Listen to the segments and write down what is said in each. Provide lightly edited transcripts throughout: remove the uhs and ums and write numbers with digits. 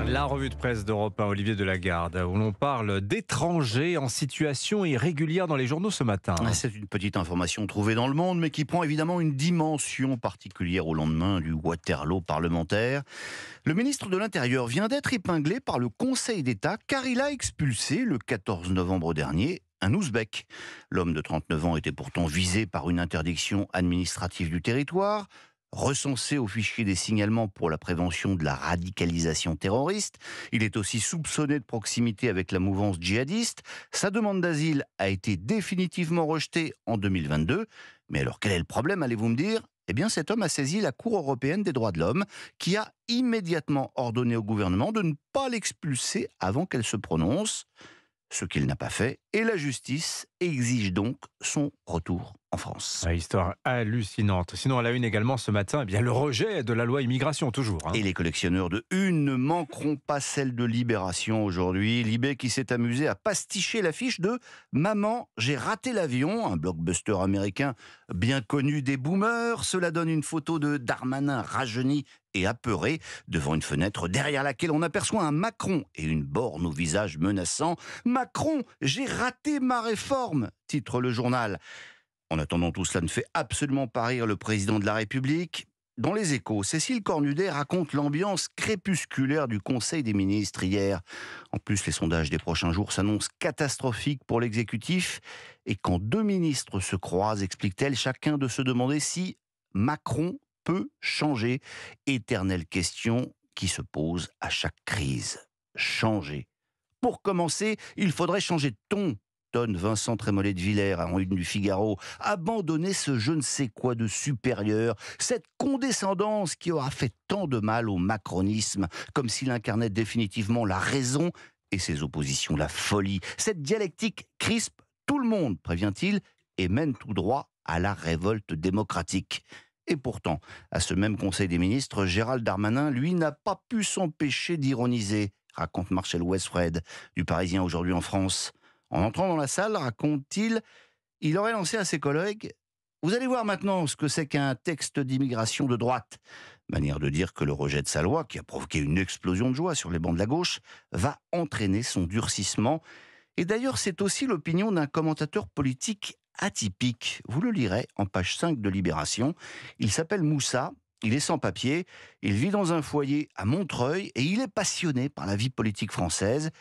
La revue de presse d'Europe 1, Olivier Delagarde, où l'on parle d'étrangers en situation irrégulière dans les journaux ce matin. C'est une petite information trouvée dans Le Monde, mais qui prend évidemment une dimension particulière au lendemain du Waterloo parlementaire. Le ministre de l'Intérieur vient d'être épinglé par le Conseil d'État car il a expulsé le 14 novembre dernier un Ouzbek. L'homme de 39 ans était pourtant visé par une interdiction administrative du territoire, recensé au fichier des signalements pour la prévention de la radicalisation terroriste. Il est aussi soupçonné de proximité avec la mouvance djihadiste. Sa demande d'asile a été définitivement rejetée en 2022. Mais alors quel est le problème, allez-vous me dire ? Eh bien, cet homme a saisi la Cour européenne des droits de l'homme, qui a immédiatement ordonné au gouvernement de ne pas l'expulser avant qu'elle se prononce, ce qu'il n'a pas fait, et la justice exige donc son retour en France. Histoire hallucinante. Sinon, à la une également ce matin, le rejet de la loi immigration, toujours. Et les collectionneurs de une ne manqueront pas celle de Libération aujourd'hui. Libé qui s'est amusé à pasticher l'affiche de « Maman, j'ai raté l'avion », un blockbuster américain bien connu des boomers. Cela donne une photo de Darmanin rajeuni et apeuré devant une fenêtre derrière laquelle on aperçoit un Macron et une borne au visage menaçant. « Macron, j'ai raté ma réforme », titre le journal. En attendant, tout cela ne fait absolument pas rire le président de la République. Dans Les Échos, Cécile Cornudet raconte l'ambiance crépusculaire du Conseil des ministres hier. En plus, les sondages des prochains jours s'annoncent catastrophiques pour l'exécutif. Et quand deux ministres se croisent, explique-t-elle, chacun de se demander si Macron peut changer. Éternelle question qui se pose à chaque crise. Changer. Pour commencer, il faudrait changer de ton. Tonne Vincent Trémollet de Villers en une du Figaro, abandonner ce je ne sais quoi de supérieur, cette condescendance qui aura fait tant de mal au macronisme, comme s'il incarnait définitivement la raison et ses oppositions la folie. Cette dialectique crispe tout le monde, prévient-il, et mène tout droit à la révolte démocratique. Et pourtant, à ce même Conseil des ministres, Gérald Darmanin, lui, n'a pas pu s'empêcher d'ironiser, raconte Marcel Westfred, du Parisien aujourd'hui en France. En entrant dans la salle, raconte-t-il, il aurait lancé à ses collègues « Vous allez voir maintenant ce que c'est qu'un texte d'immigration de droite ». Manière de dire que le rejet de sa loi, qui a provoqué une explosion de joie sur les bancs de la gauche, va entraîner son durcissement. Et d'ailleurs, c'est aussi l'opinion d'un commentateur politique atypique. Vous le lirez en page 5 de Libération. Il s'appelle Moussa. Il est sans papier, il vit dans un foyer à Montreuil et il est passionné par la vie politique française.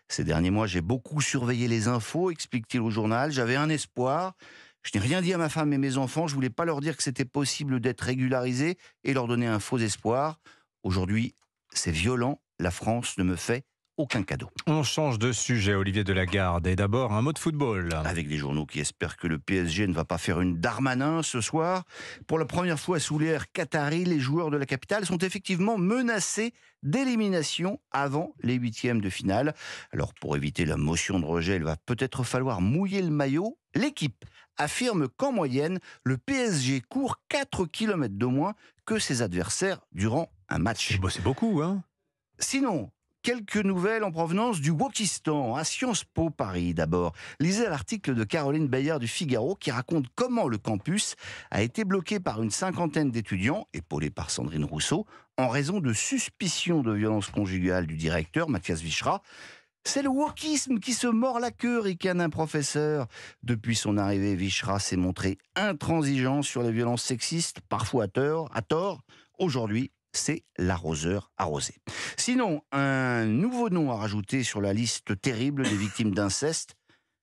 Ces derniers mois, j'ai beaucoup surveillé les infos, explique-t-il au journal. J'avais un espoir. Je n'ai rien dit à ma femme et mes enfants. Je voulais pas leur dire que c'était possible d'être régularisé et leur donner un faux espoir. Aujourd'hui, c'est violent. La France ne me fait aucun cadeau. On change de sujet, Olivier Delagarde. Et d'abord, un mot de football. Avec des journaux qui espèrent que le PSG ne va pas faire une Darmanin ce soir. Pour la première fois sous l'ère qatari, les joueurs de la capitale sont effectivement menacés d'élimination avant les huitièmes de finale. Alors pour éviter la motion de rejet, il va peut-être falloir mouiller le maillot. L'équipe affirme qu'en moyenne, le PSG court 4 km de moins que ses adversaires durant un match. C'est beaucoup, hein ? Sinon, quelques nouvelles en provenance du Wokistan, à Sciences Po Paris d'abord. Lisez l'article de Caroline Bayard du Figaro qui raconte comment le campus a été bloqué par une cinquantaine d'étudiants, épaulés par Sandrine Rousseau, en raison de suspicions de violence conjugale du directeur, Mathias Vichra. C'est le wokisme qui se mord la queue, ricane un professeur. Depuis son arrivée, Vichra s'est montré intransigeant sur les violences sexistes, parfois à tort. Aujourd'hui, c'est l'arroseur arrosé. Sinon, un nouveau nom à rajouter sur la liste terrible des victimes d'inceste,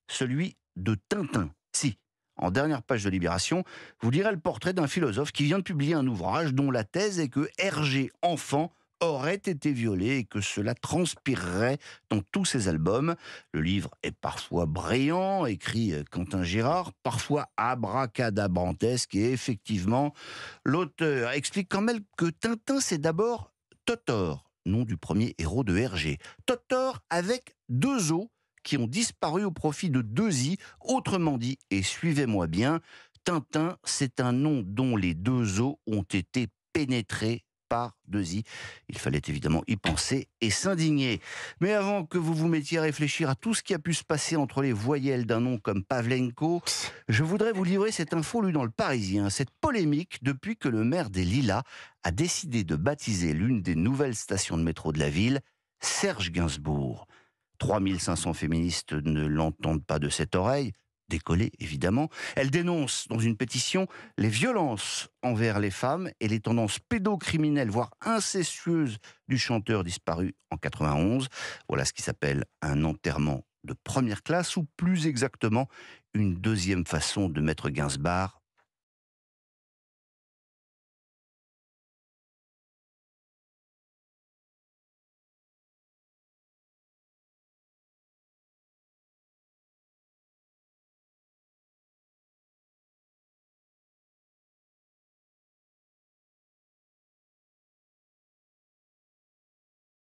celui de Tintin. Si, en dernière page de Libération, vous lirez le portrait d'un philosophe qui vient de publier un ouvrage dont la thèse est que Hergé, enfant, aurait été violé et que cela transpirerait dans tous ses albums. Le livre est parfois brillant, écrit Quentin Girard, parfois abracadabrantesque, et effectivement, l'auteur explique quand même que Tintin, c'est d'abord Totor, nom du premier héros de Hergé. Totor avec deux os qui ont disparu au profit de deux i, autrement dit, et suivez-moi bien, Tintin, c'est un nom dont les deux os ont été pénétrés par deux i. Il fallait évidemment y penser et s'indigner. Mais avant que vous vous mettiez à réfléchir à tout ce qui a pu se passer entre les voyelles d'un nom comme Pavlenko, je voudrais vous livrer cette info lue dans Le Parisien, cette polémique depuis que le maire des Lilas a décidé de baptiser l'une des nouvelles stations de métro de la ville Serge Gainsbourg. 3500 féministes ne l'entendent pas de cette oreille, décollée évidemment. Elle dénonce dans une pétition les violences envers les femmes et les tendances pédocriminelles, voire incestueuses du chanteur disparu en 91. Voilà ce qui s'appelle un enterrement de première classe, ou plus exactement, une deuxième façon de mettre Gainsbourg